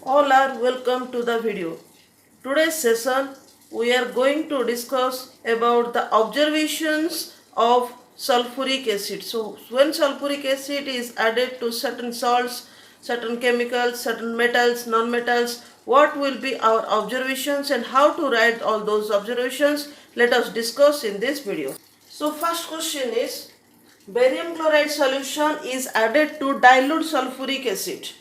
All are welcome to the video. Today's session we are going to discuss about the observations of sulfuric acid. So when sulfuric acid is added to certain salts, certain chemicals, certain metals, non-metals, what will be our observations and how to write all those observations? Let us discuss in this video. So first question is, barium chloride solution is added to dilute sulfuric acid.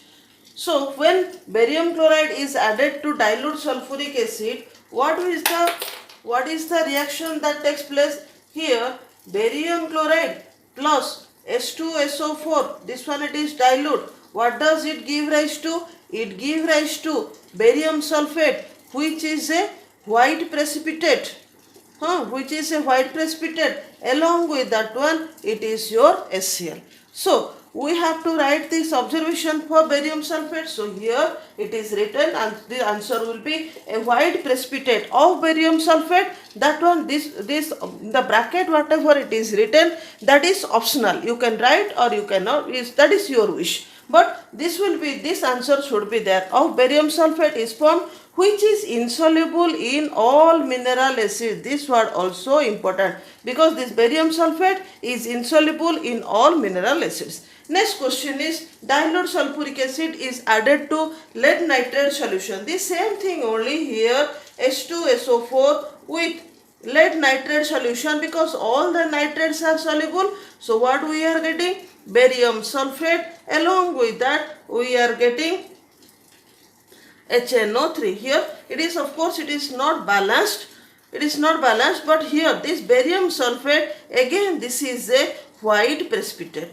So when barium chloride is added to dilute sulfuric acid, what is the reaction that takes place here? Barium chloride plus H2SO4, this one it is dilute. What does it give rise to? It gives rise to barium sulfate, which is a white precipitate. Which is a white precipitate. Along with that one, it is your HCl. So we have to write this observation for barium sulfate. So here it is written, and the answer will be a white precipitate of barium sulfate. That one, this the bracket whatever it is written, that is optional. You can write or you cannot. That is your wish. But this answer should be there. Of barium sulfate is formed, which is insoluble in all mineral acid. This word also important, because this barium sulfate is insoluble in all mineral acids. Next question is, dilute sulfuric acid is added to lead nitrate solution. The same thing only here, H2SO4 with lead nitrate solution, because all the nitrates are soluble. So what we are getting? Barium sulfate. Along with that we are getting HNO3. Here it is, of course it is not balanced. It is not balanced, but here this barium sulfate, again this is a white precipitate.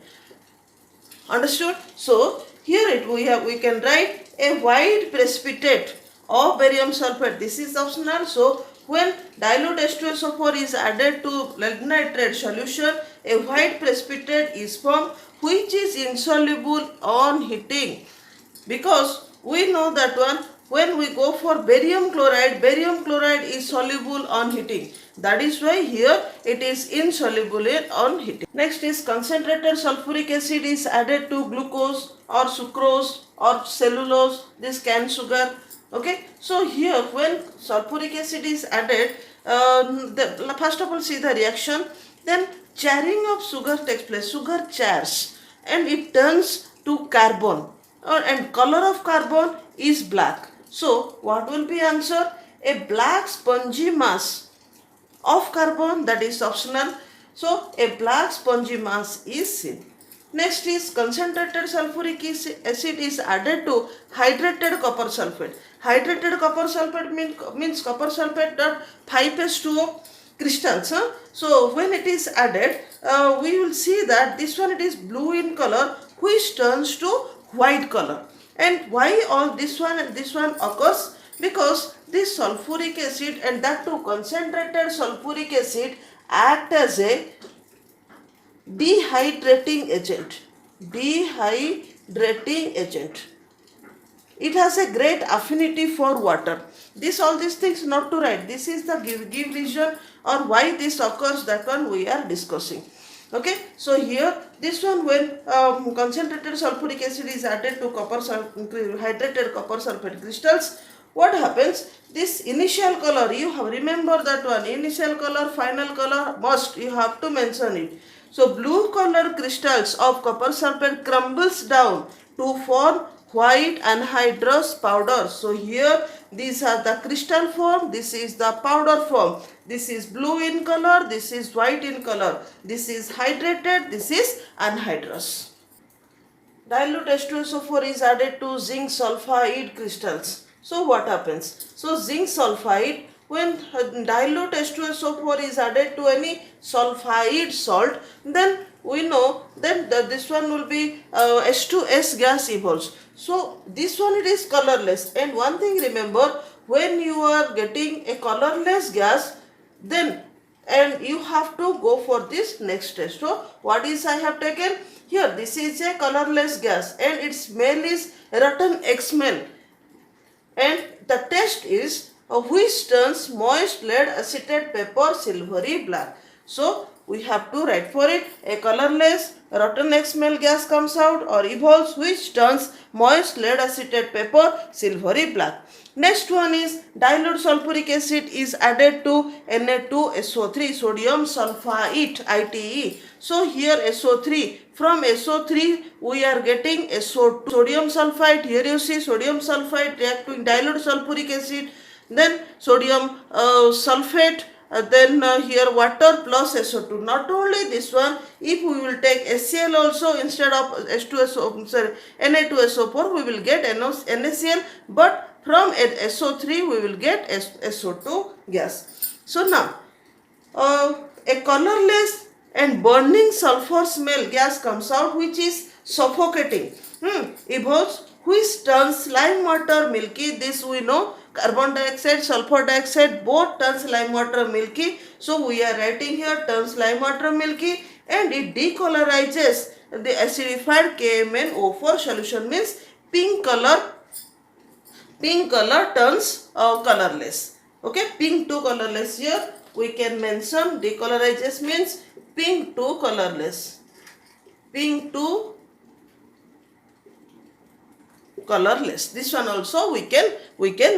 Understood? So here we can write a white precipitate of barium sulfate. This is optional. So when dilute H2SO4 is added to lead nitrate solution, a white precipitate is formed, which is insoluble on heating. Because we know that one, when we go for barium chloride is soluble on heating. That is why here it is insoluble on heating. Next is, concentrated sulfuric acid is added to glucose or sucrose or cellulose, this cane sugar. Okay, so here when sulfuric acid is added, first of all see the reaction, then charring of sugar takes place, sugar chars, and it turns to carbon, and color of carbon is black. So what will be answer? A black spongy mass of carbon, that is optional. So a black spongy mass is seen. Next is, concentrated sulfuric acid is added to hydrated copper sulfate. Hydrated copper sulfate means copper sulfate dot 5s2o crystals. So when it is added, we will see that this one it is blue in color, which turns to white color. And why all this one and this one occurs? Because this sulfuric acid, and that too concentrated sulfuric acid, act as a dehydrating agent. Dehydrating agent. It has a great affinity for water. All these things not to write. This is the give reason or why this occurs, that one we are discussing. Okay, so here this one, when concentrated sulfuric acid is added to hydrated copper sulfate crystals, what happens? This initial color, you have remember that one, initial color, final color, must, you have to mention it. So blue color crystals of copper sulfate crumbles down to form white anhydrous powder. So here these are the crystal form, this is the powder form. This is blue in color, this is white in color. This is hydrated, this is anhydrous. Dilute H2SO4 is added to zinc sulfide crystals. So what happens? So zinc sulfide, when dilute H2SO4 is added to any sulfide salt, then we know then this one will be H2S gas evolves. So this one it is colorless. And one thing remember, when you are getting a colorless gas, then and you have to go for this next test. So what is I have taken here? This is a colorless gas and its smell is rotten egg smell. And the test is which turns moist lead acetate paper silvery black. So we have to write for it. A colorless rotten egg smell gas comes out or evolves which turns moist lead acetate paper silvery black. Next one is dilute sulfuric acid is added to Na2SO3 sodium sulfite ITE. So here SO3, from SO3 we are getting SO2 sodium sulfite. Here you see sodium sulfite reacting dilute sulfuric acid, then sodium sulfate, then here water plus SO2. Not only this one, if we will take HCl also instead of Na2SO4, we will get NaCl, but from SO3 we will get SO2 gas. So now a colorless and burning sulfur smell gas comes out which is suffocating. Evolves which turns lime water milky. This we know, carbon dioxide, sulfur dioxide both turns lime water milky. So we are writing here turns lime water milky, and it decolorizes the acidified KMnO4 solution, means pink color turns colorless. Okay, pink to colorless. Here we can mention decolorizes means pink to colorless. Pink to colorless. This one also we can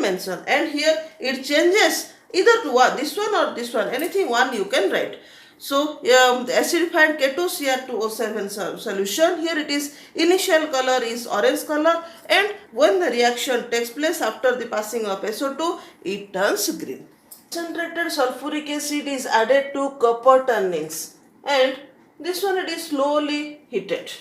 mention, and here it changes either to what, this one or this one, anything one you can write. So the acidified K2Cr2O7 solution, here it is initial color is orange color, and when the reaction takes place after the passing of SO2, it turns green. Concentrated sulfuric acid is added to copper turnings, and this one it is slowly heated.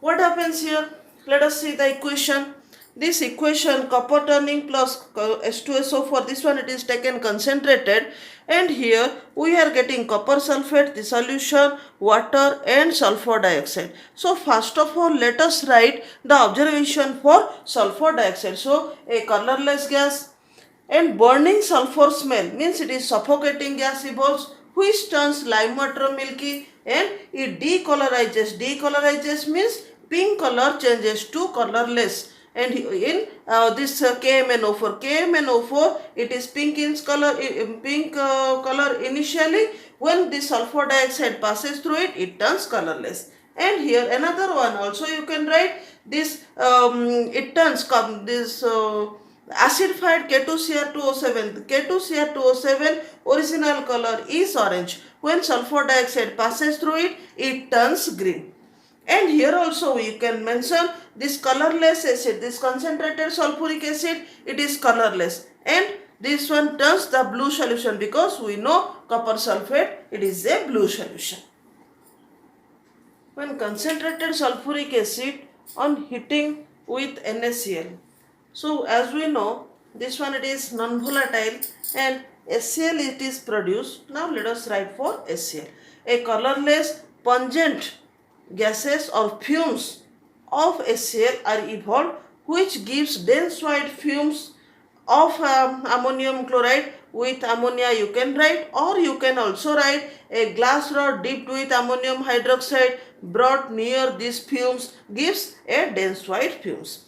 What happens here? Let us see the equation. This equation, copper turning plus H2SO4, this one it is taken concentrated, and here we are getting copper sulfate, the solution, water and sulfur dioxide. So first of all let us write the observation for sulfur dioxide. So a colorless gas and burning sulfur smell, means it is suffocating gas evolves which turns lime water milky, and it decolorizes. Decolorizes means pink color changes to colorless, and in this KMnO4, it is pink in color, color initially. When the sulfur dioxide passes through it, it turns colorless. And here another one also you can write this, it turns this acidified K2Cr2O7. K2Cr2O7 original color is orange. When sulfur dioxide passes through it, it turns green. And here also you can mention this colorless acid, this concentrated sulfuric acid, it is colorless, and this one turns the blue solution because we know copper sulfate, it is a blue solution. When concentrated sulfuric acid on heating with NaCl, so as we know this one it is non-volatile and HCl it is produced. Now let us write for HCl. A colorless pungent gases or fumes of HCl are evolved which gives dense white fumes of ammonium chloride. With ammonia you can write, or you can also write a glass rod dipped with ammonium hydroxide brought near these fumes gives a dense white fumes.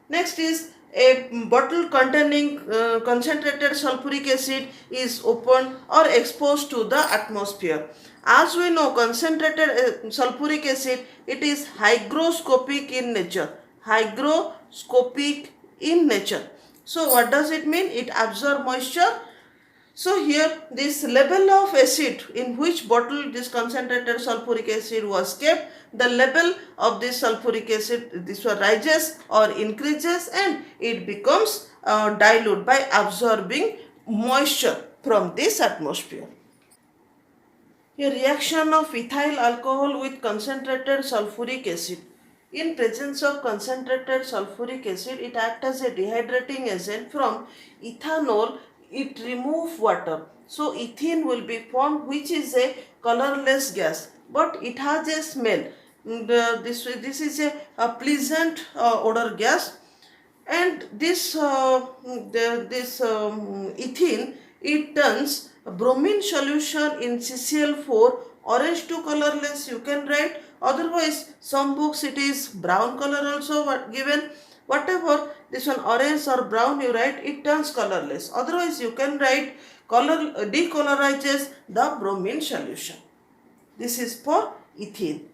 Next is a bottle containing concentrated sulfuric acid is opened or exposed to the atmosphere. As we know, concentrated sulfuric acid, it is hygroscopic in nature. Hygroscopic in nature. So what does it mean? It absorbs moisture. So here this level of acid in which bottle this concentrated sulfuric acid was kept, the level of this sulfuric acid, this one rises or increases, and it becomes dilute by absorbing moisture from this atmosphere. A reaction of ethyl alcohol with concentrated sulfuric acid. In presence of concentrated sulfuric acid, it acts as a dehydrating agent. From ethanol, it removes water. So ethene will be formed, which is a colorless gas, but it has a smell. This is a pleasant odor gas, and this ethene, it turns bromine solution in CCl4 orange to colorless, you can write. Otherwise some books it is brown color also given. Whatever this one orange or brown you write, it turns colorless. Otherwise you can write color decolorizes the bromine solution. This is for ethene.